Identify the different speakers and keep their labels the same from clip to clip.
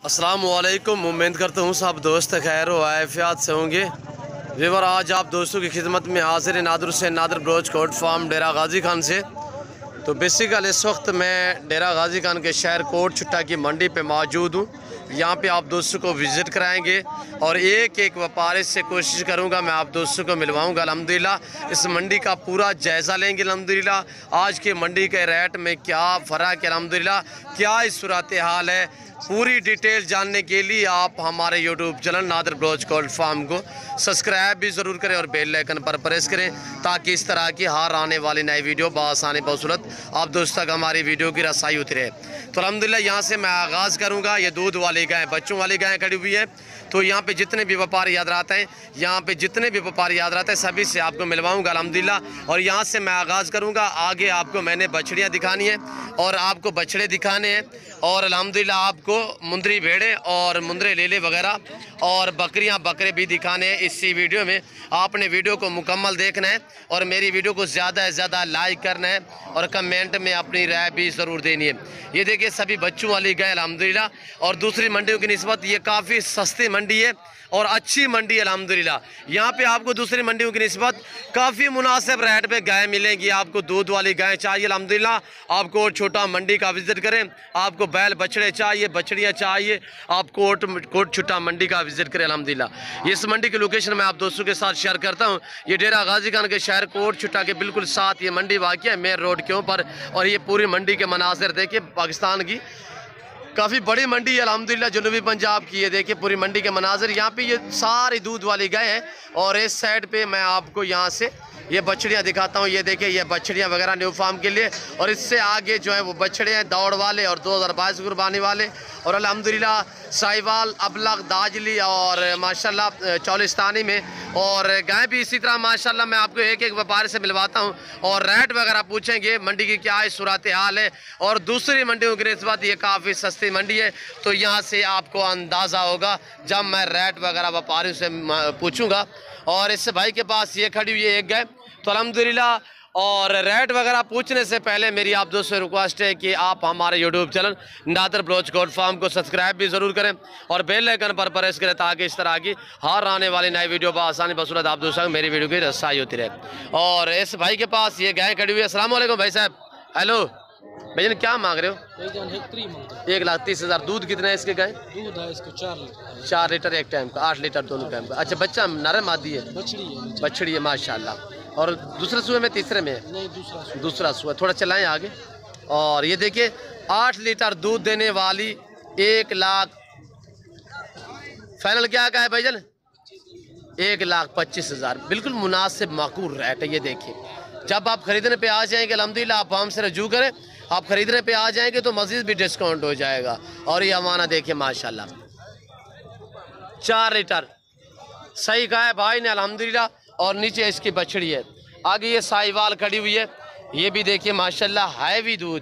Speaker 1: अस्सलाम वालेकुम। उम्मीद करता हूँ सब दोस्त खैर व आफियत से होंगे। व्यूअर, आज आप दोस्तों की खिदमत में हाजिर है नादर से नादर ब्रोच कोट फार्म डेरा गाजी खान से। तो बेसिकल इस वक्त मैं डेरा गाजी खान के शहर कोट छुट्टा की मंडी पे मौजूद हूँ। यहाँ पे आप दोस्तों को विज़िट कराएंगे और एक एक व्यापारी से कोशिश करूँगा मैं आप दोस्तों को मिलवाऊँगा। अल्हम्दुलिल्लाह इस मंडी का पूरा जायज़ा लेंगे। अल्हम्दुलिल्लाह आज के मंडी के रेट में क्या फ़र्क है, अल्हम्दुलिल्लाह क्या इस सूरत हाल है, पूरी डिटेल जानने के लिए आप हमारे YouTube channel Nadir Broach goat farm को सब्सक्राइब भी ज़रूर करें और बेल आइकन पर प्रेस करें ताकि इस तरह की हर आने वाली नई वीडियो बआसानी बसूरत आप दोस्तों तक हमारी वीडियो की रसाई उतरे। तो अल्हम्दुलिल्लाह यहाँ से मैं आगाज़ करूँगा। ये दूध वाली गाय, बच्चों वाली गाय खड़ी हुई है। तो यहाँ पे जितने भी व्यापारी याद रहते हैं, यहाँ पे जितने भी व्यापारी याद रहते हैं सभी से आपको मिलवाऊँगा अल्हम्दुलिल्लाह। और यहाँ से मैं आगाज़ करूँगा। आगे आपको मैंने बछड़ियाँ दिखानी है और आपको बछड़े दिखाने हैं और अल्हम्दुलिल्लाह आपको मुंदरी भेड़े और मुंदरे लेले वगैरह और बकरियां बकरे भी दिखाने हैं। इसी वीडियो में आपने वीडियो को मुकम्मल देखना है और मेरी वीडियो को ज़्यादा से ज़्यादा लाइक करना है और कमेंट में अपनी राय भी ज़रूर देनी है। ये देखिए सभी बच्चों वाली गाय अल्हम्दुलिल्लाह। और दूसरी मंडियों की निस्बत ये काफ़ी सस्ती मंडी है और अच्छी मंडी है अल्हम्दुलिल्लाह। यहाँ पे आपको दूसरी मंडियों की निस्बत काफ़ी मुनासिब रेट पे गाय मिलेंगी। आपको दूध वाली गाय चाहिए अल्हम्दुलिल्लाह आप कोट छोटा मंडी का विज़िट करें। आपको बैल बछड़े चाहिए, बछड़ियाँ चाहिए, आप कोट छोटा मंडी का विज़िट करें अल्हम्दुलिल्लाह। इस मंडी की लोकेशन मैं आप दोस्तों के साथ शेयर करता हूँ। ये डेरा गाजी खान के शहर कोट छोटा के बिल्कुल साथ ये मंडी वाक़ई है मेन रोड के ऊपर। और ये पूरी मंडी के मनाज़िर देखिए, पाकिस्तान की काफ़ी बड़ी मंडी है अल्हम्दुलिल्लाह, जनूबी पंजाब की। ये देखिए पूरी मंडी के मनाजिर। यहाँ पे ये सारी दूध वाली गाय है और इस साइड पे मैं आपको यहाँ से ये बछड़ियाँ दिखाता हूँ। ये देखिए ये बछड़ियाँ वगैरह न्यू फार्म के लिए और इससे आगे जो है वो बछड़े हैं दौड़ वाले और 2022 कुर्बानी वाले और अल्हम्दुलिल्लाह साहिवाल, अबलग, दाजली और माशाल्लाह चौलिस्तानी में। और गाय भी इसी तरह माशाल्लाह मैं आपको एक एक व्यापारी से मिलवाता हूँ और रेट वगैरह पूछेंगे मंडी की क्या है सूरत हाल है। और दूसरी मंडियों की निस्बत ये काफ़ी सस्ती मंडी है। तो यहाँ से आपको अंदाज़ा होगा जब मैं रेट वगैरह व्यापारियों से पूछूँगा। और इस भाई के पास ये खड़ी हुई है एक गाय। तो अल्हम्दुलिल्लाह और रेट वगैरह पूछने से पहले मेरी आप दोस्तों से रिक्वेस्ट है कि आप हमारे YouTube channel Nadir Broach goat farm को सब्सक्राइब भी ज़रूर करें और बेल आइकन पर प्रेस करें ताकि इस तरह की हर आने वाली नई वीडियो बआसानी बसूरत आप दोस्तों को मेरी वीडियो की रसाई होती रहे। और इस भाई के पास ये गाय खड़ी हुई है। अस्सलाम वालेकुम भाई साहब। हेलो भैया, क्या मांग रहे हो? 1,30,000। दूध कितना है इसके गाय?
Speaker 2: दूध है इसके 4 लीटर।
Speaker 1: 4 लीटर एक टाइम का, 8 लीटर दोनों टाइम का। अच्छा, बच्चा नर मादी है? बछड़ी है माशाल्लाह। और दूसरे सूए में तीसरे में? नहीं, दूसरा सूआ। थोड़ा चलाएं आगे। और ये देखिए 8 लीटर दूध देने वाली 1 लाख फाइनल क्या का है भाईजान? 1,25,000। बिल्कुल मुनासिब माकूल रेट है। ये देखिए जब आप खरीदने पे आ जाएंगे अल्हम्दुलिल्लाह आप हमसे रजू करें, आप खरीदने पे आ जाएंगे तो मज़ीद भी डिस्काउंट हो जाएगा। और ये अमाना देखिए माशाल्लाह 4 लीटर सही कहा है भाई ने अल्हम्दुलिल्लाह। और नीचे इसकी बछड़ी है। आगे ये साहिवाल खड़ी हुई है। ये भी देखिए माशाल्लाह हैवी दूध,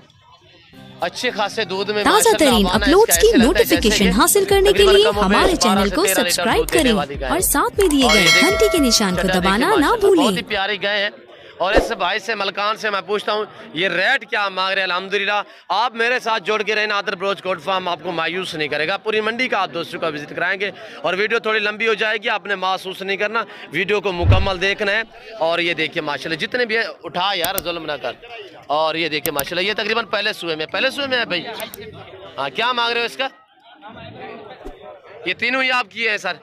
Speaker 1: अच्छे खासे दूध में
Speaker 3: ताज़ा तरीन अपलोड्स की नोटिफिकेशन हासिल करने के लिए हमारे चैनल को सब्सक्राइब करें और साथ में दिए गए घंटी के निशान को दबाना ना भूलें।
Speaker 1: बहुत ही प्यारी गाय है। और इस भाई से मलकान से मैं पूछता हूँ ये रेट क्या मांग रहे हैं? अल्हम्दुलिल्लाह आप मेरे साथ जोड़ के रहना। नादर ब्रोच कोट फार्म आपको मायूस नहीं करेगा। पूरी मंडी का आप दोस्तों का विजिट कराएंगे और वीडियो थोड़ी लंबी हो जाएगी, आपने महसूस नहीं करना, वीडियो को मुकम्मल देखना है। और ये देखिए माशाल्लाह जितने भी है उठा यार, जुल्म ना कर। और ये देखिए माशाल्लाह ये तकरीबन पहले सूए में है भाई। हाँ, क्या मांग रहे हो इसका? ये तीनों ही आपकी है सर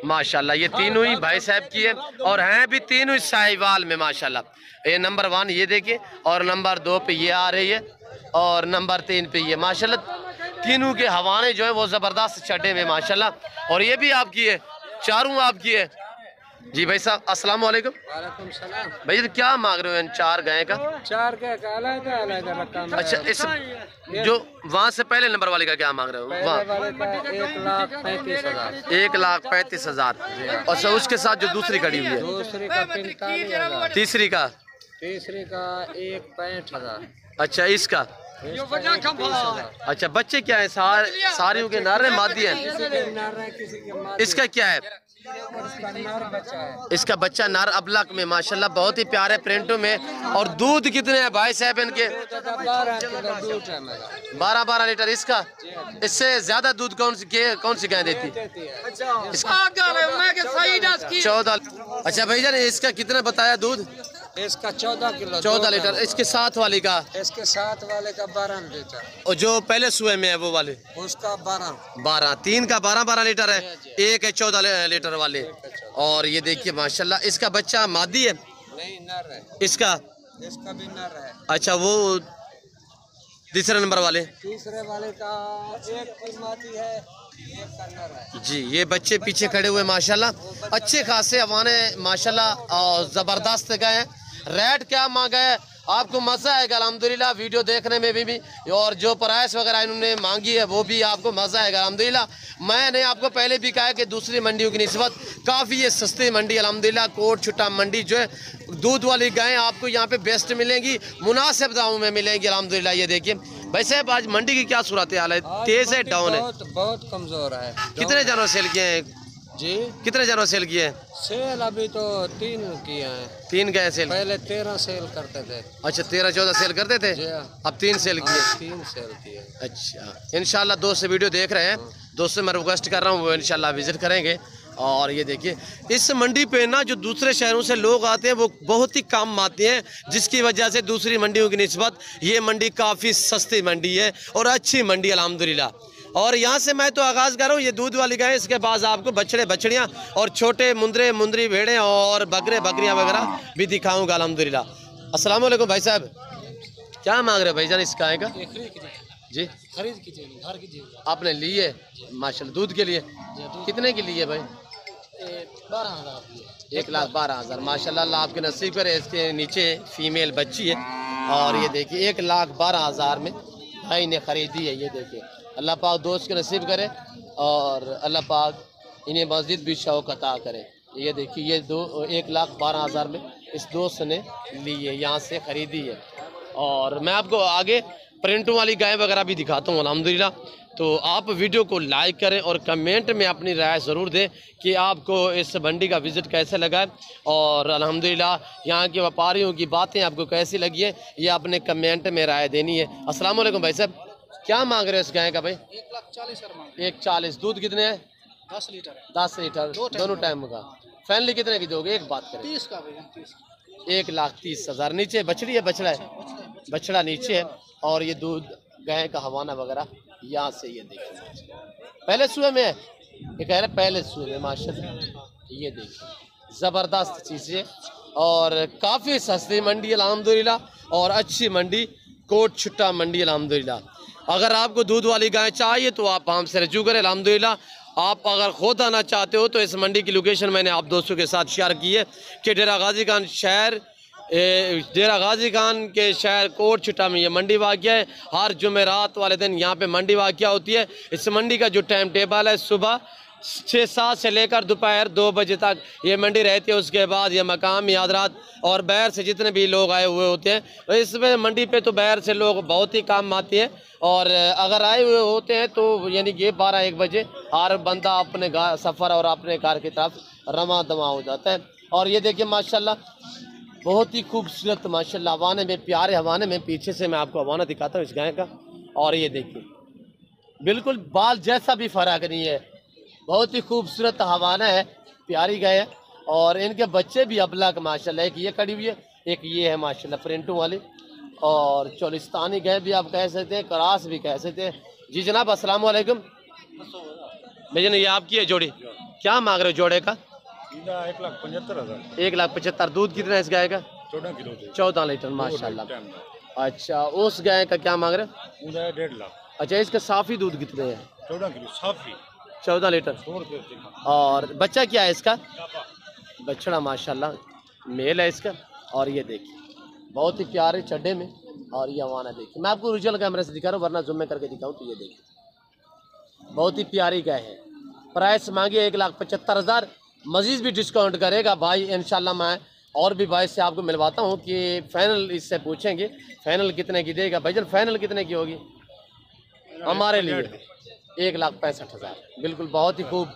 Speaker 1: माशाल्लाह। ये तीनों ही भाई साहब की है और हैं भी तीनों ही साहिवाल में माशाल्लाह। ये नंबर 1 ये देखिए और नंबर 2 पे ये आ रही है और नंबर 3 पे ये माशाल्लाह। तीनों के हवाने जो है वो ज़बरदस्त चढ़े में माशाल्लाह। और ये भी आपकी है, चारों आपकी है जी भाई साहब। अस्सलाम वालेकुम।
Speaker 2: वालेकुम सलाम।
Speaker 1: भैया तो क्या मांग रहे हो इन 4 गाय का?
Speaker 2: 4 गाय का अलग रकम।
Speaker 1: अच्छा, इस जो वहाँ से पहले नंबर वाले का क्या मांग रहे हो? वहाँ
Speaker 2: 1,35,000।
Speaker 1: 1,35,000। अच्छा, उसके साथ जो दूसरी खड़ी हुई है?
Speaker 2: दूसरी का 45,000।
Speaker 1: तीसरी का
Speaker 2: 1,65,000।
Speaker 1: अच्छा, इसका? अच्छा, बच्चे क्या है? सारियों के नारे मादी हैं। इसका क्या है?
Speaker 2: इसका नर बच्चा है।
Speaker 1: इसका बच्चा नर अबलक में माशाल्लाह बहुत ही प्यारे प्रिंटों में। और दूध कितने हैं भाई साहब इनके?
Speaker 2: 12 किलो दूध है मेरा।
Speaker 1: 12 लीटर इसका। इससे ज्यादा दूध कौन सी गाय देती है? 14। अच्छा भाईजान इसका कितना बताया दूध?
Speaker 2: इसका 14 किलो।
Speaker 1: 14 लीटर। इसके साथ वाली का?
Speaker 2: इसके साथ वाले का 12 लीटर।
Speaker 1: और जो पहले सुए में है वो वाले?
Speaker 2: उसका 12।
Speaker 1: 3 का 12 लीटर है। एक है 14 लीटर वाले। और ये देखिए माशाल्लाह इसका बच्चा मादी है?
Speaker 2: नहीं नर है।
Speaker 1: इसका
Speaker 2: भी नर है।
Speaker 1: अच्छा वो तीसरे नंबर वाले?
Speaker 2: तीसरे वाले का एक की मादी है, एक का नर है।
Speaker 1: जी ये बच्चे पीछे खड़े हुए माशाल्लाह अच्छे खासे हवाने माशाल्लाह और जबरदस्त गए हैं। रेट क्या मांगा है आपको मज़ा आएगा अल्हम्दुलिल्लाह वीडियो देखने में भी और जो प्राइस वगैरह इन्होंने मांगी है वो भी आपको मज़ा आएगा अल्हम्दुलिल्लाह। मैंने आपको पहले भी कहा है कि दूसरी मंडियों की निस्बत काफ़ी ये सस्ती मंडी अल्हम्दुलिल्लाह कोट छुट्टा मंडी जो है दूध वाली गायें आपको यहाँ पे बेस्ट मिलेंगी, मुनासिब दामों में मिलेंगी अल्हम्दुलिल्लाह। ये देखिए भाई साहब आज मंडी की क्या सूरत हाल है? तेज़ है डाउन है?
Speaker 2: बहुत कमज़ोर है।
Speaker 1: कितने जनों सेल किए हैं
Speaker 2: जी?
Speaker 1: कितने जनों सेल किए हैं?
Speaker 2: सेल अभी तो 3 किए हैं।
Speaker 1: 3 गए सेल?
Speaker 2: पहले 13 सेल करते थे।
Speaker 1: अच्छा 13-14 सेल करते थे, अब 3 सेल किए?
Speaker 2: 3 सेल किए।
Speaker 1: अच्छा इंशाल्लाह दोस्त से वीडियो देख रहे हैं, दोस्त से मैं रिक्वेस्ट कर रहा हूँ वो इंशाल्लाह विजिट करेंगे। और ये देखिए इस मंडी पे ना जो दूसरे शहरों से लोग आते हैं वो बहुत ही कम आते हैं, जिसकी वजह से दूसरी मंडियों की निस्बत ये मंडी काफ़ी सस्ती मंडी है और अच्छी मंडी अल्हम्दुलिल्लाह। और यहाँ से मैं तो आगाज़ कर रहा हूँ ये दूध वाली गाय, इसके बाद आपको बछड़े बछड़ियाँ और छोटे मुंदरी भेड़ें और बकरे बकरियाँ वगैरह भी दिखाऊँगा अल्हम्दुलिल्लाह। अस्सलाम वालेकुम भाई साहब, क्या मांग रहे हो भाईजान इस गाय का? जी
Speaker 2: खरीद कीजिए, घर कीजिए।
Speaker 1: आपने लिए माशाल्लाह दूध के लिए? कितने के लिए भाई?
Speaker 2: 12,000।
Speaker 1: 1,12,000 माशाल्लाह अल्लाह आपके नसीब करे। इसके नीचे फीमेल बच्ची है और ये देखिए 1,12,000 में भाई ने ख़रीदी है। ये देखिए अल्लाह पाक दोस्त के नसीब करे और अल्लाह पाक इन्हें मस्जिद भी शौक़ अता करे। ये देखिए ये 1,12,000 में इस दोस्त ने ली है, यहाँ से ख़रीदी है। और मैं आपको आगे प्रिंटों वाली गाय वगैरह भी दिखाता हूँ अल्हम्दुलिल्लाह। तो आप वीडियो को लाइक करें और कमेंट में अपनी राय ज़रूर दें कि आपको इस मंडी का विज़िट कैसे लगा है और अल्हम्दुलिल्लाह यहाँ के व्यापारियों की बातें आपको कैसी लगी है ये अपने कमेंट में राय देनी है। अस्सलाम वालेकुम भाई साहब, क्या मांग रहे हो इस गाय का भाई?
Speaker 2: 1,40,000।
Speaker 1: 1,40। दूध कितने है?
Speaker 2: 10 लीटर।
Speaker 1: 10 लीटर दोनों टाइम का। फैनली कितने की दोगे? एक बात करें।
Speaker 2: 30 का भैया, 30।
Speaker 1: 1,30,000। नीचे बछड़ी है? बछड़ा है? बछड़ा नीचे है। और ये दूध गाय का हवाना वगैरह यहाँ से ये देखिए पहले सुए में है, ये कह रहे पहले सुए में माशाल्लाह। ये देखिए ज़बरदस्त चीज़ें और काफ़ी सस्ती मंडी अल्हम्दुलिल्लाह और अच्छी मंडी कोट छुट्टा मंडी अल्हम्दुलिल्लाह। अगर आपको दूध वाली गाय चाहिए तो आप हमसे रजू करें अल्हम्दुलिल्लाह। आप अगर खुद आना चाहते हो तो इस मंडी की लोकेशन मैंने आप दोस्तों के साथ शेयर की है कि डेरा गाजी खान शहर डेरा गाजी खान के शहर कोट छुट्टा में ये मंडी वाक़या है। हर जुमेरात वाले दिन यहाँ पे मंडी वाक़या होती है। इस मंडी का जो टाइम टेबल है सुबह 6-7 से लेकर दोपहर 2 बजे तक ये मंडी रहती है। उसके बाद ये मकामी हज़रात और बाहर से जितने भी लोग आए हुए होते हैं, इसमें मंडी पे तो बाहर से लोग बहुत ही कम आते हैं और अगर आए हुए होते हैं तो यानी कि 12-1 बजे हर बंदा अपने सफ़र और अपने घर की तरफ रमा दमा हो जाता है। और ये देखिए माशाल्लाह बहुत ही खूबसूरत माशाल्लाह हवाने में, प्यारे हवाने में। पीछे से मैं आपको हवाना दिखाता हूँ इस गाय का। और ये देखिए बिल्कुल बाल जैसा भी फ़र्क नहीं है, बहुत ही खूबसूरत हवाना है, प्यारी गाय है। और इनके बच्चे भी अबलग माशाल्लाह, एक ये कड़ी हुई है, एक ये है माशाल्लाह प्रिंटों वाली। और चोलिस्तानी गाय भी आप कह सकते हैं, क्रास भी कह सकते हैं। जी जनाब अस्सलाम वालेकुम भैया, ये आपकी है जोड़ी, क्या मांग रहे हो जोड़े का?
Speaker 2: 1,75,000।
Speaker 1: 1,75,000। दूध कितना है इस गाय का?
Speaker 2: 14 किलो।
Speaker 1: 14 लीटर माशाल्लाह। अच्छा उस गाय का क्या मांग रहे हो?
Speaker 2: 1.5 लाख।
Speaker 1: अच्छा इसका साफ़ी दूध कितने है?
Speaker 2: 14 किलो साफी।
Speaker 1: 14 लीटर। और बच्चा क्या है इसका? बछड़ा माशाल्लाह मेल है इसका। और ये देखिए बहुत ही प्यारे चड्डे में। और ये हवाना देखिए, मैं आपको ओरिजिनल कैमरे से दिखा रहा हूँ वरना जूम में करके दिखाऊँ तो ये देखिए बहुत ही प्यारी गाय है। प्राइस मांगी 1,75,000, मज़ीद भी डिस्काउंट करेगा भाई इंशाल्लाह। मैं और भी भाई से आपको मिलवाता हूँ कि फ़ाइनल इससे पूछेंगे फ़ाइनल कितने की देगा। भाईजान फ़ाइनल कितने की होगी हमारे लिए? 1,65,000। बिल्कुल बहुत ही खूब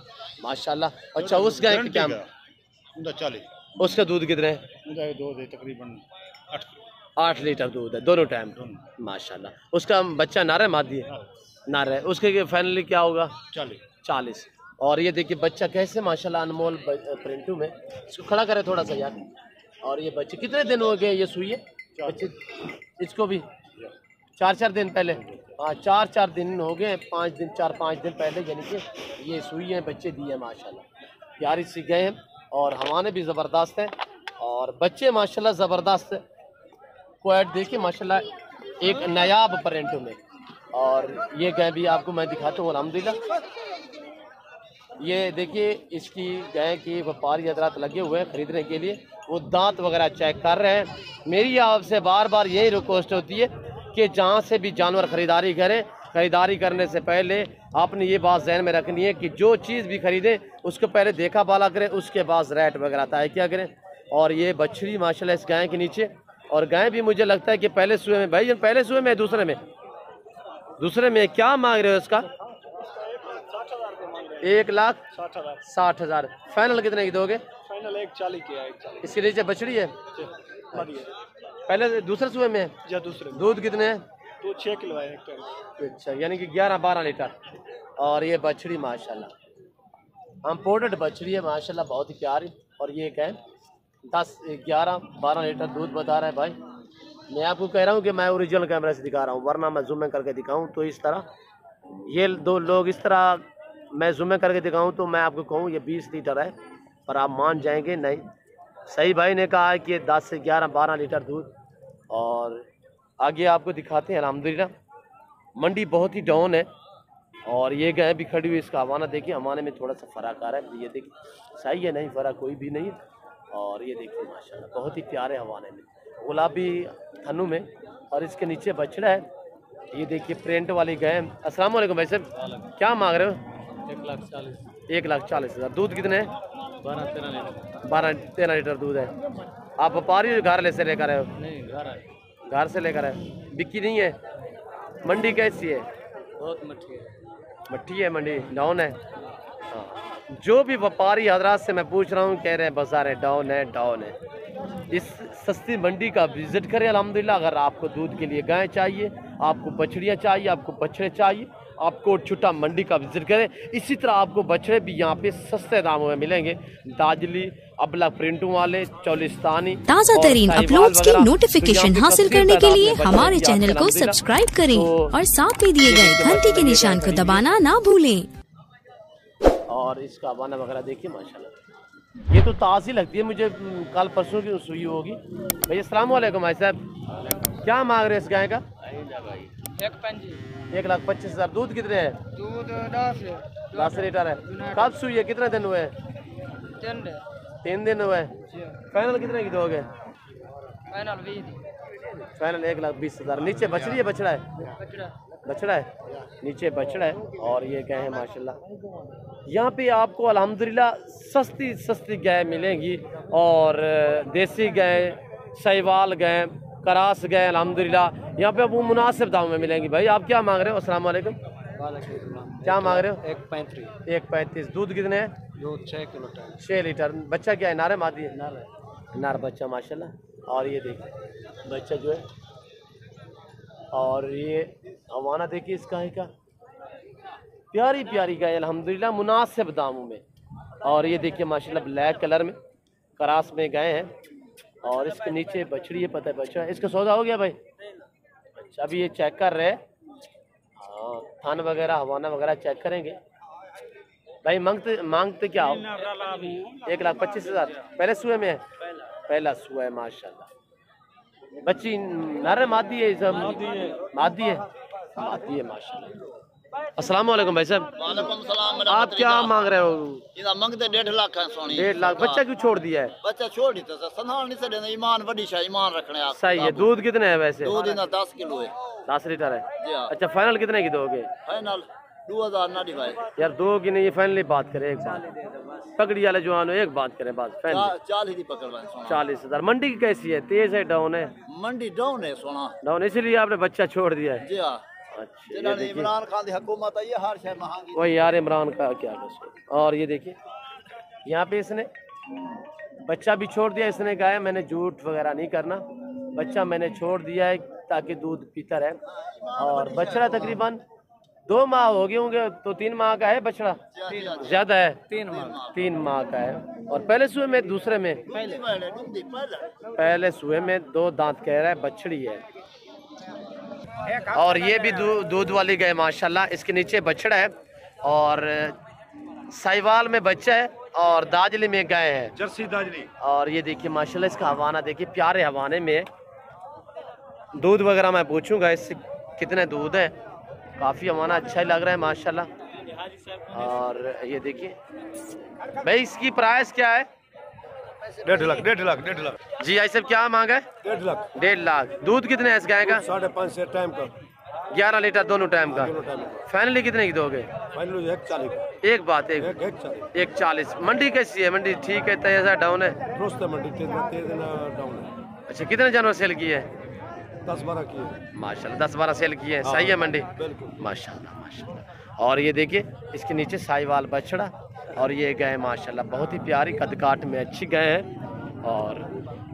Speaker 1: माशाल्लाह। अच्छा उस गाय की क्या
Speaker 4: 40
Speaker 1: उसका दूध कितने है?
Speaker 4: दूध है तकरीबन
Speaker 1: 8 लीटर दूध है दोनों टाइम माशाल्लाह। उसका बच्चा नार है मादी है? नार है। उसके फाइनली क्या होगा? 40। और ये देखिए बच्चा कैसे माशाल्लाह अनमोल प्रिंटू में। इसको खड़ा करे थोड़ा सा यार। और ये बच्चे कितने दिन हो गए ये सुई है बच्चे? इसको भी 4 दिन पहले। हाँ 4 दिन हो गए। 4-5 दिन पहले यानी कि ये सुई है बच्चे दिए हैं माशाल्लाह। प्यारी सी गए हैं और हवाने भी ज़बरदस्त हैं और बच्चे माशाल्लाह ज़बरदस्त क्वाइट देखिए माशाल्लाह एक नायाब प्रिंटू में। और ये गाय भी आपको मैं दिखाता हूँ अल्हम्दुलिल्लाह। ये देखिए इसकी गाय की व्यापारी हजरात लगे हुए हैं खरीदने के लिए। वो दांत वगैरह चेक कर रहे हैं। मेरी आपसे बार बार यही रिक्वेस्ट होती है कि जहाँ से भी जानवर ख़रीदारी करें, ख़रीदारी करने से पहले आपने ये बात जहन में रखनी है कि जो चीज़ भी ख़रीदें उसको पहले देखा भाला करें, उसके बाद रेट वगैरह तय क्या करें। और ये बछड़ी माशाल्लाह इस गाय के नीचे। और गाय भी मुझे लगता है कि पहले सुए में भाई पहले सुए में दूसरे में क्या मांग रहे हो इसका? 1,60,000। फाइनल कितने की दोगे?
Speaker 4: फाइनल 1,40 की है।
Speaker 1: इसके नीचे बछड़ी है पहले दूसरे सुए में है?
Speaker 4: या दूसरे
Speaker 1: दूध कितने है?
Speaker 4: तो 6 किलो है।
Speaker 1: अच्छा यानी कि 11-12 लीटर। और ये बछड़ी माशाल्लाह इम्पोर्टेड बछड़ी है माशाल्लाह बहुत ही प्यारी। और ये क्या है 10-11-12 लीटर दूध बता रहा है भाई। मैं आपको कह रहा हूँ कि मैं ओरिजिनल कैमरे से दिखा रहा हूँ, वरना मैं जूम करके दिखाऊँ तो इस तरह ये दो लोग इस तरह मैं जूम करके दिखाऊँ तो मैं आपको कहूँ ये 20 लीटर है, पर आप मान जाएंगे नहीं। सही भाई ने कहा है कि ये 10 से 11-12 लीटर दूध। और आगे आपको दिखाते हैं अल्हम्दुलिल्लाह। मंडी बहुत ही डाउन है और ये गाय भी खड़ी हुई। इसका हवाना देखिए, हवाने में थोड़ा सा फ़र्क आ रहा है। ये देखिए सही है, नहीं फ़र्क कोई भी नहीं है। और ये देखिए माशाल्लाह बहुत ही प्यारे हवाने में गुलाबी थनू में। और इसके नीचे बछड़ा है। ये देखिए प्रिंट वाली गाय। अस्सलाम वालेकुम भाई साहब, क्या मांग रहे हो? 1,40,000। दूध कितने है? 12-13 लीटर दूध है। आप व्यापारी घर से लेकर आए हो?
Speaker 2: नहीं
Speaker 1: घर से लेकर आए। बिक्री नहीं है? मंडी कैसी है?
Speaker 2: बहुत मट्टी
Speaker 1: है मंडी डाउन है। हाँ जो भी व्यापारी हजरात से मैं पूछ रहा हूँ कह रहे हैं बाजार डाउन है। इस सस्ती मंडी का विजिट करें अल्हम्दुलिल्लाह। अगर आपको दूध के लिए गाय चाहिए, आपको बछड़ियाँ चाहिए, आपको बछड़े चाहिए, आपको छुट्टा मंडी का विजिट करें। इसी तरह आपको बछड़े भी यहाँ पे सस्ते दामों में मिलेंगे। दाजली, अबला प्रिंटों वाले, चौलिस्तानी,
Speaker 3: ताज़ा तरीन अपलोड्स की नोटिफिकेशन हासिल करने के लिए हमारे चैनल को सब्सक्राइब करें और साथ में दिए गए घंटी के निशान को दबाना ना भूलें।
Speaker 1: और इसका हवाना वगैरह देखिए माशाल्लाह। ये तो ताज़ी लगती है मुझे, कल परसों की सुई होगी। भाई अस्सलाम वालेकुम भाई साहब, क्या मांग रहे हैं इस गाय का? 1,25,000। दूध कितने है?
Speaker 2: दूध
Speaker 1: 10 लीटर है। कब सुई है? कितने दिन हुए? 3 दिन हुए। फाइनल कितने की दोगे? फाइनल 1,20,000। नीचे बछड़ी है बछड़ा है? बछड़ा है, नीचे बछड़ा है। और ये गाय है माशाल्लाह। यहाँ पे आपको अल्हम्दुलिल्लाह सस्ती गाय मिलेंगी। और देसी गाय, साहिवाल गाय, करास गाय अल्हम्दुलिल्लाह यहाँ पे आपको मुनासिब दाम में मिलेंगी। भाई आप क्या मांग रहे हो? अस्सलाम वालेकुम, क्या मांग रहे हो? 1,35। दूध कितने है?
Speaker 2: दूध 6 किलो
Speaker 1: 6 लीटर। बच्चा क्या है, नार है मादी है? नार बच्चा माशाल्लाह। और ये देखिए बच्चा जो है। और ये हवाना देखिए इस गाय का, प्यारी गाय अल्हम्दुलिल्लाह मुनासिब दामों में। और ये देखिए माशाल्लाह ब्लैक कलर में करास में गाय हैं। और इसके नीचे बछड़ी है, पता है बच्चा। इसका सौदा हो गया भाई? अच्छा अभी ये चेक कर रहे हैं। हाँ थान वगैरह हवाना वगैरह चेक करेंगे। भाई मांगते क्या हो? 1,25,000। पहले सुए में है? पहला सुआ है माशाल्लाह। बच्ची नर मादी है? सब मादी है माशाल्लाह। अस्सलाम वालेकुम भाई साहब।
Speaker 5: वालेकुम सलाम।
Speaker 1: आप क्या मांग रहे हो?
Speaker 5: इदा मंगते 1.5 लाख है सोनी।
Speaker 1: 1.5 लाख। बच्चा क्यों छोड़ दिया है?
Speaker 5: बच्चा छोड़ दी तो संभाल नहीं सकते। ईमान बड़ी शाह ईमान रखने आप।
Speaker 1: सही है। दूध कितने है वैसे?
Speaker 5: दूध इना 10 किलो है।
Speaker 1: 10 लीटर है।
Speaker 5: जी हां।
Speaker 1: अच्छा फाइनल कितने की दोगे?
Speaker 5: फाइनल 2,000 ना भाई
Speaker 1: यार दो की नहीं, फाइनली बात करें। एक बात पकड़ी वाले जवान एक बात करें, बात फाइनल
Speaker 5: 40 ही पकड़ रहे सोना।
Speaker 1: 40,000। मंडी की कैसी है? तेज है डाउन है?
Speaker 5: मंडी डाउन है सोना।
Speaker 1: डाउन, इसीलिए आपने बच्चा छोड़ दिया है?
Speaker 5: जी हां।
Speaker 1: अच्छा ये
Speaker 5: जिन्होंने
Speaker 1: देखिए,
Speaker 5: इमरान खान की हुकूमत आई है हर शय महंगी।
Speaker 1: वही यार इमरान का क्या कसूर। और ये देखिए यहाँ पे इसने बच्चा भी छोड़ दिया, इसने कहा है मैंने झूठ वगैरह नहीं करना, बच्चा मैंने छोड़ दिया है ताकि दूध पीता रहे। और बछड़ा तकरीबन 2 माह हो गए होंगे, तो 3 माह का है बछड़ा, ज्यादा है 3 माह का है। और पहले सुए में दूसरे में, पहले सुए में 2 दांत कह रहा है, बछड़ी है। और ये भी दूध वाली गाय माशाल्लाह, इसके नीचे बछड़ा है और साहिवाल में बच्चा है और दाजली में गाय है,
Speaker 4: जर्सी दाजली।
Speaker 1: और ये देखिए माशाल्लाह इसका हवाना देखिए, प्यारे हवाने में दूध वगैरह मैं पूछूंगा इससे कितने दूध है, काफ़ी हवाना अच्छा ही लग रहा है माशाल्लाह। और ये देखिए भाई इसकी प्राइस क्या है?
Speaker 4: 1.5 लाख
Speaker 1: जी भाई साहब क्या मांगा है? 1.5 लाख। दूध कितने है इस गाय का?
Speaker 4: 5.5 से टाइम का
Speaker 1: 11 लीटर दोनों टाइम का। फाइनली कितने की दोगे?
Speaker 4: फाइनल 1.40
Speaker 1: एक बात, एक 1.40। मंडी कैसी है? मंडी ठीक है, तेज है डाउन है?
Speaker 4: मंडी तेज डाउन है।
Speaker 1: अच्छा कितने जानवर सेल किए हैं?
Speaker 4: 10-12 की है
Speaker 1: माशाल्लाह, 10-12 सेल किए हैं। सही है मंडी
Speaker 4: बिल्कुल
Speaker 1: माशाल्लाह माशाल्लाह। और ये देखिए इसके नीचे साहिवाल बछड़ा और ये गाय माशाल्लाह बहुत ही प्यारी कद काट में अच्छी गाय है। और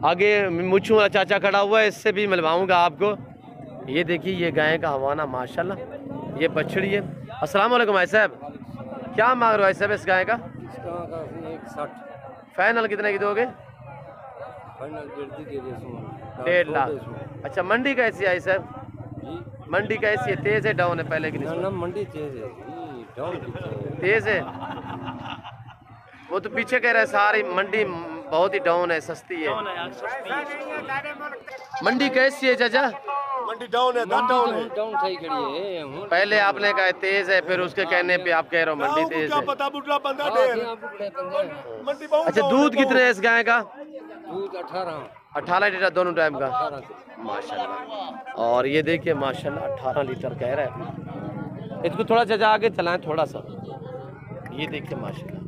Speaker 1: आगे मुच्छू वाला चाचा खड़ा हुआ है, इससे भी मिलवाऊंगा आपको। ये देखिए ये गाय का हवाना माशाल्लाह, ये बछड़ी है। अस्सलाम वालेकुम भाई साहब, क्या मांग रहे हो भाई साहब इस गाय का?
Speaker 2: 160
Speaker 1: फाइनल कितने की दोगे?
Speaker 2: फाइनल
Speaker 1: 1.5 लाख। अच्छा मंडी कैसी आई साहब? मंडी कैसी है, तेज है डाउन है पहले की निस्बत?
Speaker 2: मंडी तेज है, डाउन
Speaker 1: तेज है। वो तो पीछे कह रहे हैं सारी मंडी बहुत ही डाउन है, सस्ती है। मंडी कैसी है चाचा?
Speaker 4: मंडी डाउन है, डाउन है।
Speaker 2: डाउन सही खड़ी है।
Speaker 1: पहले आपने कहा तेज है, फिर उसके कहने पे आप कह रहे हो मंडी तेज है।
Speaker 4: पता बुढ़ा बंदा ढेर मंडी बहुत।
Speaker 1: अच्छा दूध कितने है इस गाय का?
Speaker 2: दूध
Speaker 1: 18 लीटर दोनों टाइम का माशाल्लाह। और ये देखिए माशाल्लाह 18 लीटर कह रहा है। इसको थोड़ा चाचा आगे चलाएं थोड़ा सा। ये देखिए माशाल्लाह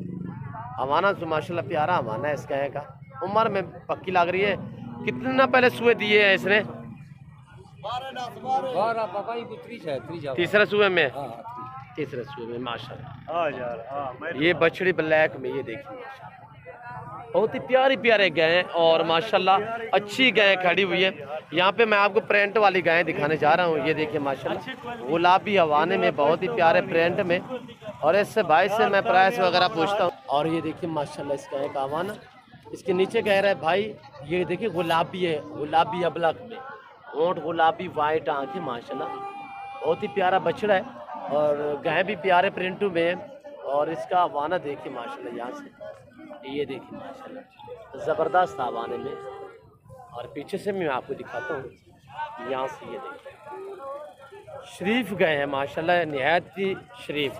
Speaker 1: हमारा तो माशाल्लाह प्यारा हमारा है इस गाय का। उम्र में पक्की लग रही है। कितना पहले सुए दिए हैं इसने?
Speaker 2: 12
Speaker 1: तीसरे सुए में, तीसरे सुए में माशाल्लाह। ये बछड़ी ब्लैक में, ये देखिए बहुत ही प्यारी प्यारे गाय हैं और माशाल्लाह अच्छी गाय खड़ी हुई है। यहाँ पे मैं आपको प्रिंट वाली गाय दिखाने जा रहा हूँ। ये देखिए माशाल्लाह गुलाबी हवाने में बहुत ही प्यारे प्रिंट में। और इससे भाई से मैं प्राइस वगैरह पूछता हूँ। और ये देखिए माशाल्लाह इस गाय का हवाना, इसके नीचे कह रहा है भाई ये देखिए गुलाबी है, गुलाबी अबलक में, होंठ गुलाबी वाइट आँखें माशाल्लाह बहुत ही प्यारा बछड़ा है। और गाय भी प्यारे प्रिंटों में है। और इसका हवाना देखिए माशाल्लाह यहाँ से, ये देखिए माशाल्लाह ज़बरदस्त हवाने में। और पीछे से मैं आपको दिखाता हूँ यहाँ से, ये देखिए शरीफ गाय है माशाल्लाह, निहायत ही शरीफ।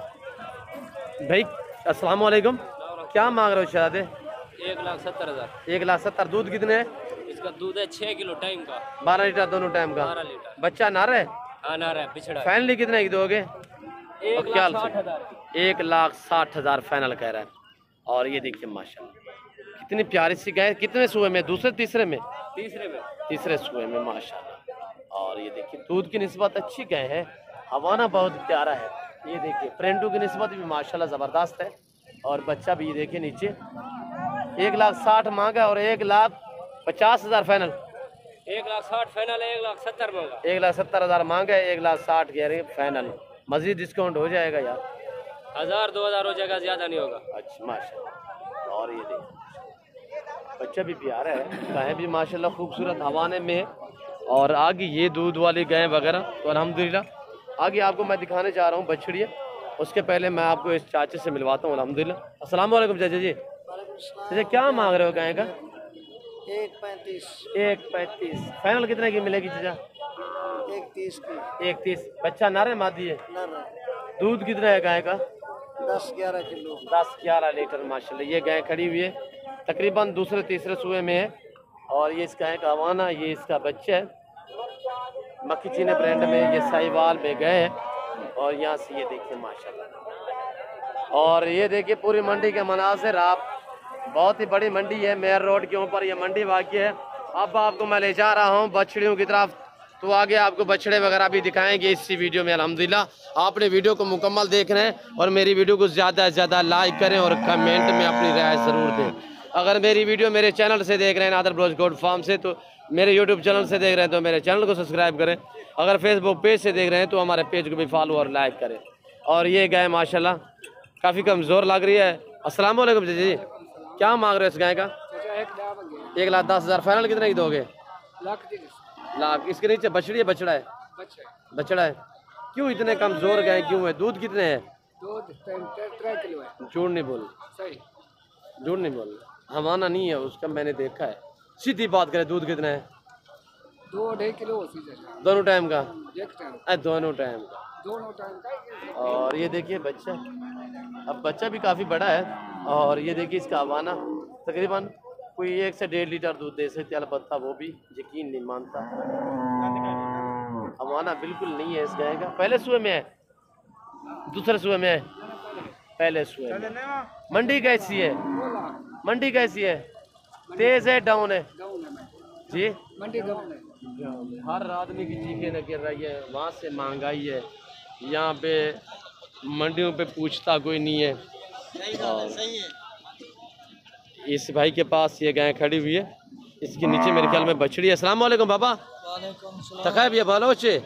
Speaker 1: भाई अस्सलाम वालेकुम, क्या मांग रहे हो शहजादे?
Speaker 2: 1,70,000।
Speaker 1: 1,70,000। दूध कितने है
Speaker 2: इसका? दूध है 6 किलो टाइम का,
Speaker 1: 12 लीटर दोनों टाइम का।
Speaker 2: 12 लीटर।
Speaker 1: बच्चा नार है?
Speaker 2: आना रहा है पिछड़ा।
Speaker 1: फाइनली कितने की दोगे?
Speaker 2: 1,60,000।
Speaker 1: 1,60,000 फाइनल कह रहा है। और ये देखिए माशाल्लाह कितनी प्यारी सी गाय। कितने सुए में? दूसरे तीसरे में? तीसरे सुए में माशाल्लाह। और ये देखिए दूध की निस्बत अच्छी गाय है, हवाना बहुत प्यारा है। ये देखिए प्रिंटू की निस्बत भी माशाल्लाह ज़बरदस्त है। और बच्चा भी ये देखिए नीचे 1,60,000 मांगा और 1,50,000 फाइनल।
Speaker 2: 1,60,000 फाइनल है, 1,70,000 मांगा।
Speaker 1: 1,70,000 मांगा है, 1,60,000 कह रहे फाइनल। मजीद डिस्काउंट हो जाएगा यार?
Speaker 2: 1,000-2,000 हो जाएगा, ज्यादा नहीं होगा।
Speaker 1: अच्छा माशाल्लाह। और ये देखिए बच्चा भी प्यारा है, गाय भी माशाल्लाह खूबसूरत हवाने में है। और आगे ये दूध वाली गाय वगैरह तो अल्हम्दुलिल्लाह आगे आपको मैं दिखाने जा रहा हूँ बछड़ी है। उसके पहले मैं आपको इस चाचे से मिलवाता हूँ अल्हम्दुलिल्लाह। अस्सलाम वालेकुम चाचा जी। चाचा क्या मांग रहे हो गाय का? 1,35,000। फाइनल कितने की मिलेगी चाचा? 1,30,000। बच्चा नर है मादी है? दूध कितना है गाय का?
Speaker 5: 10-11 किलो।
Speaker 1: 10-11 लीटर माशाल्लाह। ये गाय खड़ी हुई है तकरीबन दूसरे तीसरे सुए में है। और ये इस गाय का हवाना, ये इसका बच्चा है मक्खी चीने ब्रांड में, ये साहिवाल में गए हैं। और यहाँ से ये देखिए माशाल्लाह। और ये देखिए पूरी मंडी के मनाजिर, आप बहुत ही बड़ी मंडी है, मेयर रोड के ऊपर ये मंडी वाक़ई है। अब आपको मैं ले जा रहा हूँ बछड़ियों की तरफ। तो आगे आपको बछड़े वगैरह भी दिखाएंगे इसी वीडियो में। अल्हम्दुलिल्लाह आपने वीडियो को मुकम्मल देख रहे हैं और मेरी वीडियो को ज़्यादा से ज़्यादा लाइक करें और कमेंट में अपनी राय ज़रूर दें। अगर मेरी वीडियो मेरे चैनल से देख रहे हैं नादर ब्रोच गोट फार्म से, तो मेरे यूट्यूब चैनल से देख रहे हैं तो मेरे चैनल को सब्सक्राइब करें। अगर फेसबुक पेज से देख रहे हैं तो हमारे पेज को भी फॉलो और लाइक करें। और ये गाय माशाल्लाह काफ़ी कमज़ोर लग रही है। अस्सलाम वालेकुम जी, क्या मांग रहे हो इस गाय का? 1,10,000 फाइनल कितने की दोगे? लाख। इसके नीचे बछड़ी है बछड़ा है? बछड़ा है। क्यों इतने कमज़ोर गाय क्यों है? दूध कितने है?
Speaker 2: दूध 3 किलो है।
Speaker 1: झूठ नहीं बोल,
Speaker 2: सही
Speaker 1: झूठ नहीं बोल, हमारा नहीं है उसका, मैंने देखा है। सीधी बात करें, दूध कितना है?
Speaker 2: 2-2.5 किलो
Speaker 1: दोनों टाइम का?
Speaker 2: एक टाइम,
Speaker 1: दोनों टाइम का।
Speaker 2: दोनों टाइम का।
Speaker 1: और ये देखिए बच्चा, अब बच्चा भी काफ़ी बड़ा है। और ये देखिए इसका हवाना तकरीबन कोई 1 से 1.5 लीटर दूध दे सकते, अलबत्ता वो भी यकीन नहीं मानता। हवाना बिल्कुल नहीं है इस गाय का। पहले सुबह में है, दूसरे सुबह में है, पहले सुबह में। मंडी कैसी है? मंडी कैसी है? तेज है डाउन है जी?
Speaker 2: मंडी डाउन है।
Speaker 1: हर आदमी की चीखें न गिर रही है, वहाँ से महंगाई है, यहाँ पे मंडियों पे पूछता कोई नहीं है। और इस भाई के पास ये गाय खड़ी हुई है, इसके नीचे मेरे ख्याल में बछड़ी है। अस्सलाम वालेकुम बाबा। तकाय भी बलोच है?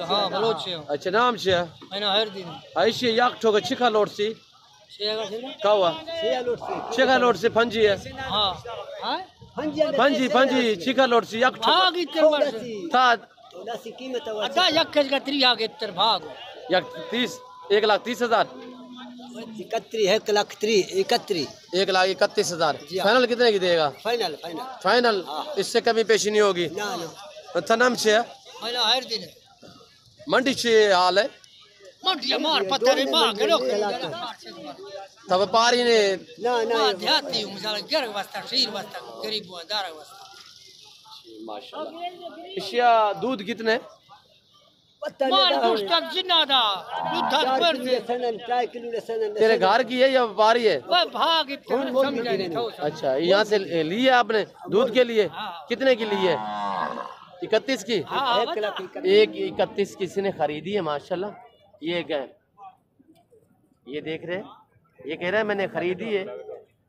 Speaker 2: हाँ बलोच है।
Speaker 1: अच्छा नाम छे?
Speaker 2: मैंने हर दिन
Speaker 1: ऐसे याक ठोक छिखा लोट सी का हुआ? छिखा लोट से फंजी है।
Speaker 2: हाँ
Speaker 1: फंजी फंजी छिखा लोट सी याक ठोक था
Speaker 2: अच्छा यक्कज का 3 आगे तर भाग
Speaker 1: याक 30 1,30,000 1,31,000 फाइनल कितने की देगा?
Speaker 2: फाइनल
Speaker 1: फाइनल इससे कमी पेशी नहीं होगी। थनम से
Speaker 2: मैंने हर दिन
Speaker 1: मंडी से हाल है
Speaker 2: मंडी मार पत्थर भाग लो
Speaker 1: तब पारी ने
Speaker 2: ना देहाती हूँ मिसाल घर वास्ता शहर वास्ता गरीब दार वास्ता
Speaker 1: माशाल्लाह। इशिया दूध कितने?
Speaker 2: मार पुस्तक जिन्नादा दूध पर
Speaker 1: तेरे घर की है या व्यापारी है?
Speaker 2: वो भाग इतना समझा नहीं था।
Speaker 1: अच्छा यहाँ से लिए आपने दूध के लिए? कितने की लिए? 31 की? 1,31 किसी ने खरीदी है माशाल्लाह। ये गाय ये देख रहे हैं, ये कह रहा है मैंने खरीदी है।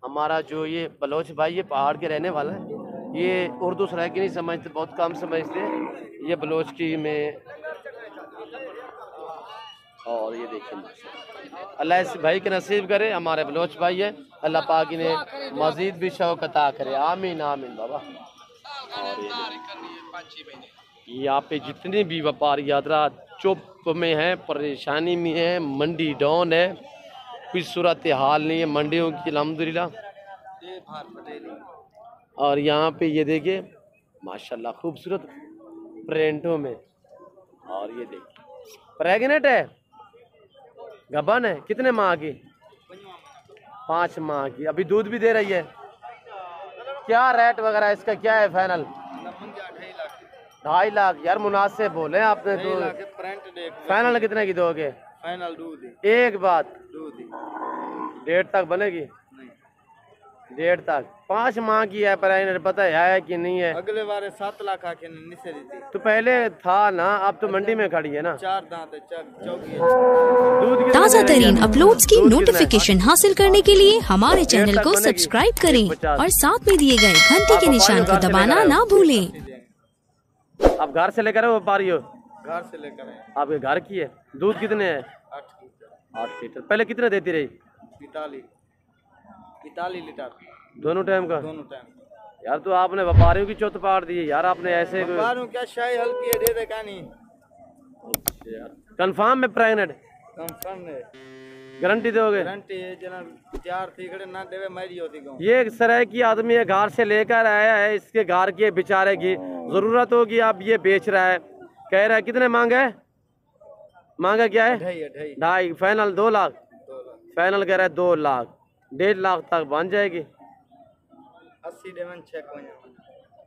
Speaker 1: हमारा जो ये बलोच भाई ये पहाड़ के रहने वाला है, ये उर्दू सराइकी नहीं समझते, बहुत कम समझते हैं ये बलोच की में। और ये देखिए अल्लाह इस भाई के नसीब करे, हमारे बलोच भाई है, अल्लाह पाक इन्हें मजीद भी शौक अता करे, आमीन आमीन बाबा। और यहाँ पे जितने भी व्यापारी यात्रा चुप में है, परेशानी में है, मंडी डाउन है, कोई सूरत हाल नहीं है मंडियों की अल्हम्दुलिल्लाह। और यहाँ पे ये देखिए माशाल्लाह खूबसूरत प्रिंटों में। और ये देखिए प्रेग्नेंट है, गबन है, कितने माह की? 5 माह की। अभी दूध भी दे रही है। क्या रेट वगैरह इसका क्या है फाइनल? 2.5 लाख। यार मुनासिब बोले आपने तो। फाइनल कितने की दोगे?
Speaker 5: फाइनल दूध
Speaker 1: एक बात 1.5 तक बनेगी? 1.5 तक। 5 माह की है, पर पता है कि नहीं है?
Speaker 5: अगले बार 7 लाख आके नीचे दी
Speaker 1: तो पहले था ना, अब तो मंडी में खड़ी है ना।
Speaker 5: 4 दांत चौकी।
Speaker 3: ताज़ा तरीन अपलोड्स की नोटिफिकेशन हासिल करने के लिए हमारे चैनल को सब्सक्राइब करें और साथ में दिए गए घंटी के निशान को दबाना ना भूलें।
Speaker 1: आप घर से लेकर व्यापारी हो?
Speaker 5: घर से लेकर
Speaker 1: आपके घर की है। दूध कितने है? 8 लीटर। पहले कितने देती रही?
Speaker 5: 45 लीटर
Speaker 1: दोनों टाइम का?
Speaker 5: दोनों टाइम।
Speaker 1: यार तो आपने व्यापारियों की चौथ पाड़ दी है यार, आपने ऐसे
Speaker 5: क्या शाही हल्की है, दे दे कहानी।
Speaker 1: कंफर्म में प्रेग्नेंट?
Speaker 5: कंफर्म है।
Speaker 1: गारंटी दोगे?
Speaker 5: गारंटी है जना, 4 तीखड़े ना देवे मेरी होती गाँव।
Speaker 1: ये एक सराय की आदमी है, घर से लेकर आया है, इसके घर की बेचारे की जरूरत होगी, अब ये बेच रहा है, कह रहा है कितने मांगा है? मांगा क्या है? 2.5। फाइनल 2 लाख। फाइनल कह रहा है 2 लाख। 1.5 लाख तक बन जाएगी।
Speaker 5: 80 डेवन चेक।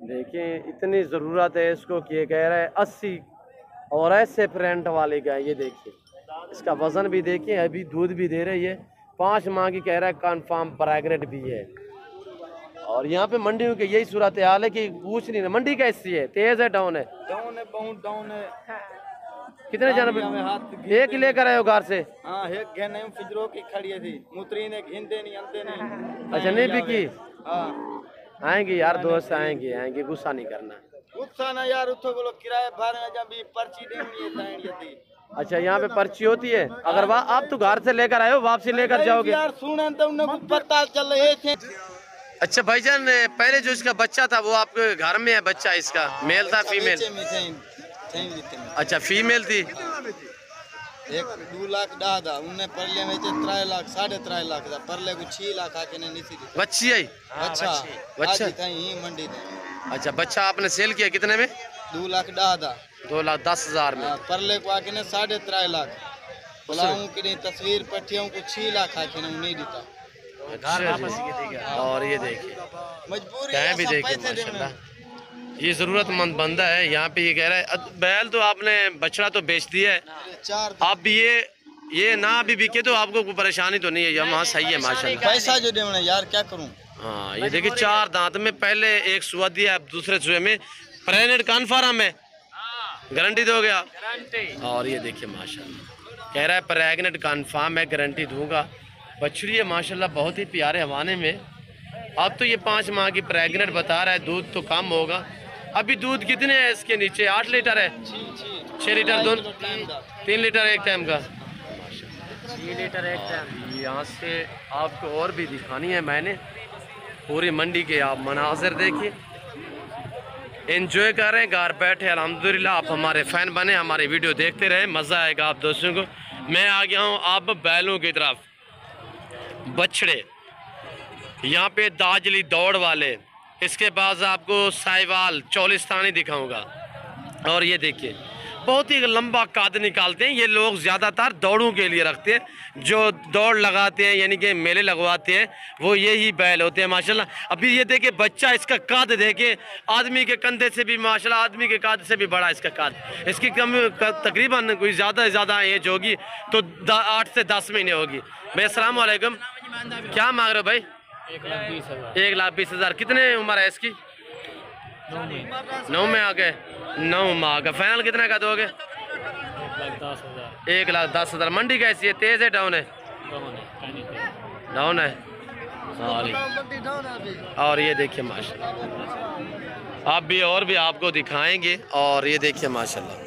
Speaker 1: देखिए इतनी ज़रूरत है इसको कि ये कह रहा है 80। और ऐसे प्रिंट वाले का ये देखिए, इसका वज़न भी देखिए, अभी दूध भी दे रही है। 5 माह की कह रहा है, कन्फर्म प्रेग्नेंट भी है। और यहाँ पे मंडियों की यही सूरत हाल है कि पूछ नहीं, मंडी कैसी है? तेज़ है डाउन है?
Speaker 5: डाउन डाउन है, बहुत डाउन है।
Speaker 1: कितने जानवर एक ही लेकर आए हो घर से?
Speaker 5: हाँ, एक घने फिजरो की खड़ी थी, मुतरी ने घिनते नहीं अंते नहीं।
Speaker 1: अच्छा, नहीं बिकी?
Speaker 5: हाँ,
Speaker 1: आएंगे यार दोस्त, आएंगे, गुस्सा नहीं करना।
Speaker 5: गुस्सा ना यार, उठो बोलो किराए भरने जब भी पर्ची देंगे ताएंगे।
Speaker 1: अच्छा, यहाँ पे पर्ची होती है? अगर आप तो घर से लेकर आए हो, वापसी लेकर जाओगे?
Speaker 5: यार सुने तो उन्हें कुछ पता चल रहे थे।
Speaker 1: अच्छा भाईजान, पहले जो इसका बच्चा था वो आपके घर में है? बच्चा इसका मेल था फीमेल? अच्छा, फीमेल थी।
Speaker 5: एक 2 लाख डादा उन्हें परले में 3 लाख 3.5 लाख दा परले को 6 लाख आके ने नीची दी
Speaker 1: बच्ची आई।
Speaker 5: अच्छा
Speaker 1: बच्चा
Speaker 5: ही मंडी में।
Speaker 1: अच्छा, बच्चा आपने सेल किया कितने में?
Speaker 5: 2 लाख डादा
Speaker 1: 2,10,000 में।
Speaker 5: परले को आके ने 3.5 लाख बुलाऊं कि नहीं, तस्वीर पट्टियों को 6 लाख आके ने नहीं देता।
Speaker 1: अच्छा, और ये देखिए
Speaker 5: मजबूरी
Speaker 1: क्या भी देखिए माशाल्लाह, ये जरूरतमंद बंदा है। यहाँ पे ये कह रहा है बैल तो आपने बछड़ा तो बेच दिया है,
Speaker 5: 4
Speaker 1: आप ये ना भी बिके तो आपको कोई परेशानी तो नहीं है? यहाँ सही है माशाल्लाह।
Speaker 5: पैसा जो देना यार क्या करूं।
Speaker 1: हाँ, ये देखिए 4 दांत में, पहले एक सुआ दिया, अब दूसरे सुए में प्रेग्नेंट कन्फर्म है, गारंटी दोगे आप? और ये देखिए माशाल्लाह कह रहा है प्रेग्नेंट कन्फर्म है, गारंटी दूंगा। बछड़ी है माशाल्लाह, बहुत ही प्यारे हवाने में। अब तो ये 5 माह की प्रेग्नेंट बता रहा है, दूध तो कम होगा। अभी दूध कितने है इसके नीचे? 8 लीटर है? 6 लीटर दोनों? 3 लीटर एक टाइम का? 6 लीटर एक टाइम। यहाँ से आपको और भी दिखानी है मैंने पूरी मंडी के, आप मनाजिर देखिए, एंजॉय कर रहे हैं घर बैठे अल्हम्दुलिल्लाह। आप हमारे फ़ैन बने, हमारे वीडियो देखते रहे, मज़ा आएगा आप दोस्तों को। मैं आ गया हूँ आप बैलों की तरफ, बछड़े यहाँ पे दाजली दौड़ वाले, इसके बाद आपको साहिवाल चौलिस्तानी दिखाऊंगा। और ये देखिए बहुत ही लंबा काद निकालते हैं ये लोग, ज़्यादातर दौड़ों के लिए रखते हैं, जो दौड़ लगाते हैं यानी कि मेले लगवाते हैं वो यही बैल होते हैं माशाल्लाह। अभी ये देखिए बच्चा, इसका काद देखिए, आदमी के कंधे से भी माशाल्लाह, आदमी के काद से भी बड़ा इसका काद। इसकी कम तकरीबन कोई ज़्यादा से ज़्यादा एज होगी तो 8 से 10 महीने होगी। भाई अस्सलाम वालेकुम, क्या मांग रहे हो भाई? 1,20,000। कितने उम्र है इसकी? 9 में आ गए। 9 माह का फाइनल कितने का दोगे? 1,10,000। मंडी कैसी है, तेज है डाउन है? डाउन है। और ये देखिए माशाल्लाह, आप भी और भी आपको दिखाएंगे। और ये देखिए माशाल्लाह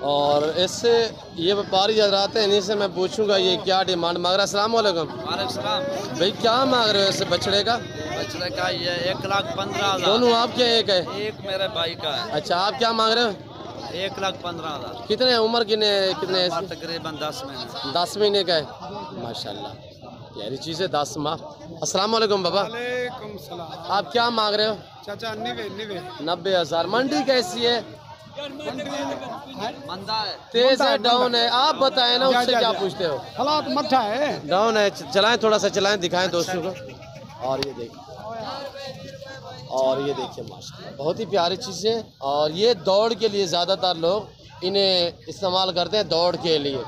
Speaker 1: और इससे ये व्यापारी हजरात हैं, इन्हीं से मैं पूछूंगा ये क्या डिमांड मांग रहा है। अस्सलाम वालेकुम। भाई क्या मांग रहे हो इससे बछड़े का?
Speaker 5: बछड़े का ये 1,15,000।
Speaker 1: दोनों आपके एक है?
Speaker 5: एक मेरे भाई का है।
Speaker 1: अच्छा, आप क्या मांग रहे हो?
Speaker 5: 1,15,000।
Speaker 1: कितने उम्र कितने?
Speaker 5: तकरीबन 10 महीने।
Speaker 1: 10 महीने का है माशाल्लाह, यारी चीज़ है 10 माह। अस्सलाम वालेकुम बाबा।
Speaker 2: वालेकुम सलाम।
Speaker 1: आप क्या मांग रहे हो?
Speaker 2: चाचा
Speaker 1: 90,000। मंडी कैसी है?
Speaker 5: मंदा है,
Speaker 1: तेज है डाउन है? आप बताएं ना, उससे क्या पूछते हो?
Speaker 2: हालात मट्ठा है,
Speaker 1: डाउन है। चलाएं, थोड़ा सा चलाएं, दिखाएं दोस्तों को। और ये देखिए, और ये देखिए माशाल्लाह बहुत ही प्यारी चीज़ें। और ये दौड़ के लिए ज़्यादातर लोग इन्हें इस्तेमाल करते हैं, दौड़ के लिए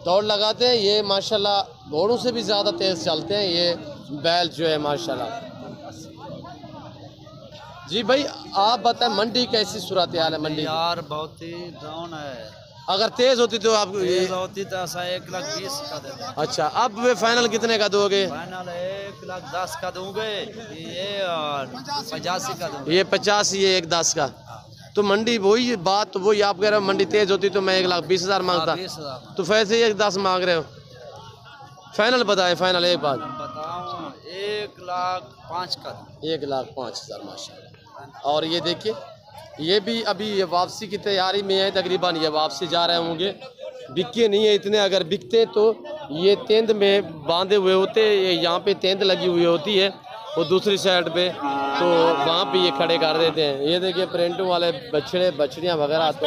Speaker 1: दौड़ लगाते हैं। ये माशाल्लाह घोड़ों से भी ज़्यादा तेज़ चलते हैं ये बैल जो है माशाल्लाह। जी भाई आप बताएं मंडी कैसी सूरत हाल है? मंडी
Speaker 5: यार बहुत ही डाउन है।
Speaker 1: अगर तेज होती तो आप
Speaker 5: होती तो ऐसा 1,20,000 का देते।
Speaker 1: अच्छा, अब वे फाइनल कितने का दोगे?
Speaker 5: फाइनल 1,10,000 का दूंगे, ये और 85 का दूंगे।
Speaker 1: ये 50, ये 1,10 का। तो मंडी वही बात, तो वही आप कह रहे हो मंडी तेज होती तो मैं 1,20,000 मांगता,
Speaker 5: 20,000
Speaker 1: तो वैसे 1,10 मांग रहे हो। फाइनल बताएं, फाइनल एक बात
Speaker 5: बताऊं 1,05,000 का।
Speaker 1: 1,05,000 माशाल्लाह। और ये देखिए ये भी अभी ये वापसी की तैयारी में है, तकरीबन ये वापसी जा रहे होंगे। बिके नहीं है इतने, अगर बिकते तो ये तेंद में बांधे हुए होते, यहाँ पे तेंद लगी हुई होती है वो दूसरी साइड पे, तो वहाँ पे ये खड़े कर देते हैं। ये देखिए प्रिंटों वाले बछड़े बछड़ियाँ वगैरह तो,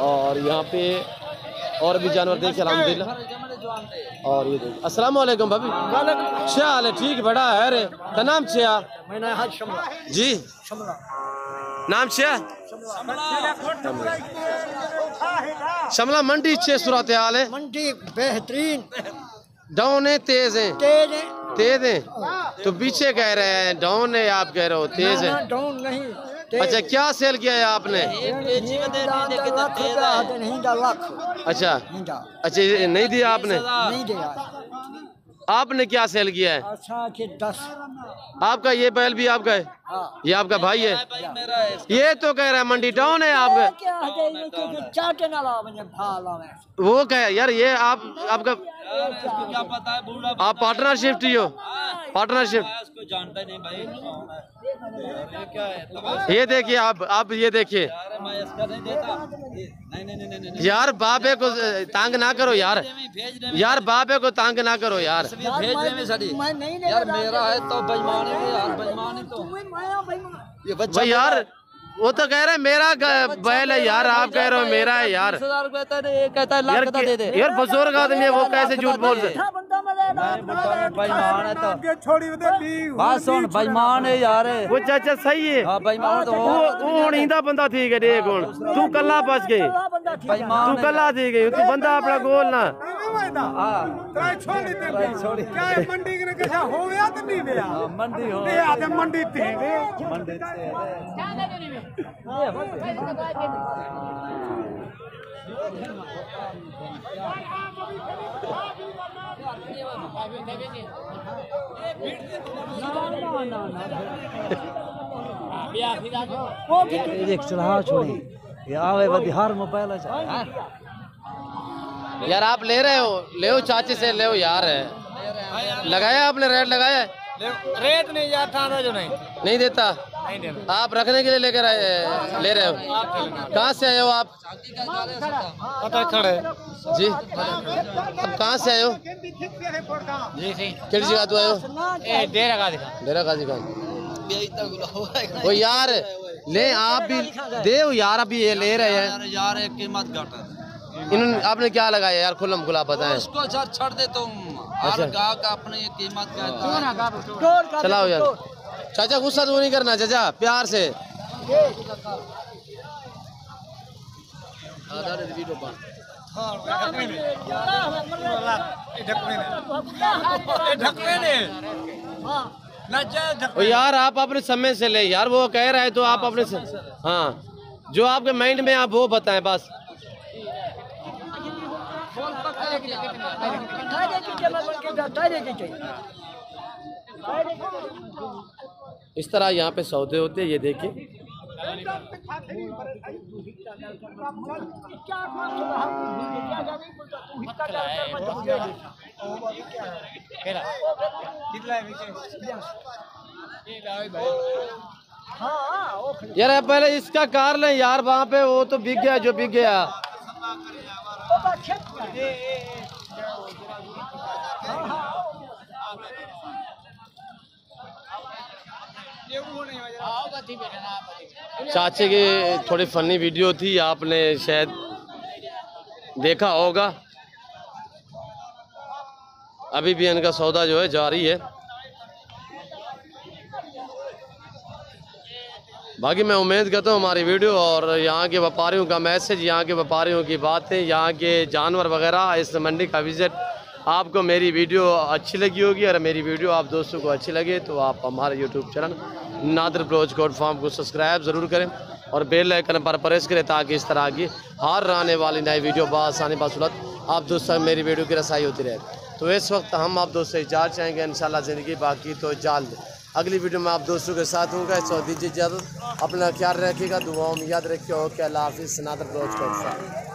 Speaker 1: और यहाँ पे और भी जानवर देखिए अल्हम्दुलिल्लाह। और ये देखिए अस्सलाम वालेकुम भाभी, क्या हाल है? ठीक बड़ा है रे, क्या नाम छिया जी? नाम छिया शमला मंडी अच्छी सूरत हाल है?
Speaker 6: मंडी बेहतरीन,
Speaker 1: डाउन है तेज है?
Speaker 6: तेज है।
Speaker 1: तेज है तो पीछे कह रहे हैं डाउन है, आप कह रहे हो तेज है?
Speaker 6: डाउन नहीं।
Speaker 1: अच्छा क्या सेल किया है आपने? अच्छा अच्छा नहीं दिया आपने?
Speaker 6: नहीं दिया।
Speaker 1: आपने क्या सेल किया है?
Speaker 6: अच्छा 10।
Speaker 1: आपका ये बैल भी आपका है? ये आपका भाई है? ये तो कह रहा है मंडी डाउन है आपका। वो कह यार ये आपका
Speaker 5: क्या पता है बूढ़ा
Speaker 1: आप पार्टनरशिप हो? पार्टनरशिप
Speaker 5: जानता नहीं भाई क्या है?
Speaker 1: ये देखिए आप ये देखिए
Speaker 5: मैं इसका नहीं देता। नहीं
Speaker 1: यार बाबे को तंग ना करो यार, यार बाबे को तंग ना करो यार।
Speaker 5: भेजने में सड़ी यार मेरा है तो बेईमानी है यार, बेईमानी तो ये बच्चा
Speaker 1: भाई यार वो तो कह रहे हैं मेरा बैल है यार, आप कह रहे हो मेरा है यार।
Speaker 5: 10,000 रुपए कहता है लाख का दे दे
Speaker 1: यार बुजुर्ग आदमी है वो कैसे झूठ बोल रहे?
Speaker 5: बेईमान है तो बात सुन, बेईमान है यार
Speaker 1: वो चाचा सही है।
Speaker 5: हाँ बेईमान तो
Speaker 1: वो इंदा बंदा ठीक है देख कौन तू कल्ला बच गई, तू कल्ला थी गई, तू बंदा अपना गोल ना
Speaker 4: मंडी के कैसा हो गया तो नहीं गया
Speaker 5: मंडी हो
Speaker 4: मंडी थी
Speaker 5: मंडी चढ़ा छोड़ी बिहार में पहले
Speaker 1: यार आप ले रहे हो, ले हो चाचे से ले हो यार। लगाया आपने रेट लगाया?
Speaker 2: रेट नहीं जाता जो
Speaker 1: नहीं देता। आप रखने के लिए लेकर आए ले रहे हो? कहाँ से आए हो आप?
Speaker 2: खड़े
Speaker 1: जी अब कहाँ से आए हो? किस जगह तो आए हो? डेरा गाजी खान। वो यार ले आप भी दे यार, अभी ये ले रहे हैं
Speaker 5: यार एक कीमत घट है।
Speaker 1: इन्होंने आपने क्या लगाया यार खुल्लम खुला बताएं।
Speaker 5: उसको छोड़ दे तुम, हर गाँव का अपनी कीमत का।
Speaker 1: चलाओ यार चाचा, गुस्सा तो नहीं करना चाचा, प्यार से। ओ यार आप अपने समय से ले यार, वो कह रहा है तो आप अपने से, हाँ जो आपके माइंड में आप वो बताएं बस। इस तरह यहाँ पे सौदे होते हैं, ये देखिए। यार पहले इसका कार लें यार, वहाँ पे वो तो बिक गया जो बिक गया। चाचे की थोड़ी फनी वीडियो थी, आपने शायद देखा होगा। अभी भी इनका सौदा जो है जारी है। बाकी मैं उम्मीद करता हूँ हमारी वीडियो और यहाँ के व्यापारियों का मैसेज, यहाँ के व्यापारियों की बातें, यहाँ के जानवर वगैरह, इस मंडी का विजिट आपको मेरी वीडियो अच्छी लगी होगी। और मेरी वीडियो आप दोस्तों को अच्छी लगे तो आप हमारे YouTube channel Nadir Broach goat farm को सब्सक्राइब ज़रूर करें और बेल आइकन पर प्रेस करें ताकि इस तरह की हर आने वाली नई वीडियो बासानी बासूरत आप दोस्तों मेरी वीडियो की रसाई होती रहे। तो इस वक्त हम आप दोस्तों इजाज़त चाहेंगे, इंशाल्लाह ज़िंदगी बाकी तो जल्द अगली वीडियो में आप दोस्तों के साथ हूँगा। सो दीजिए इजाज़त, अपना ख्याल रखिएगा, दुआओं में याद रखिए। ओके, अल्लाह हाफिज़। Nadir Broach goat farm.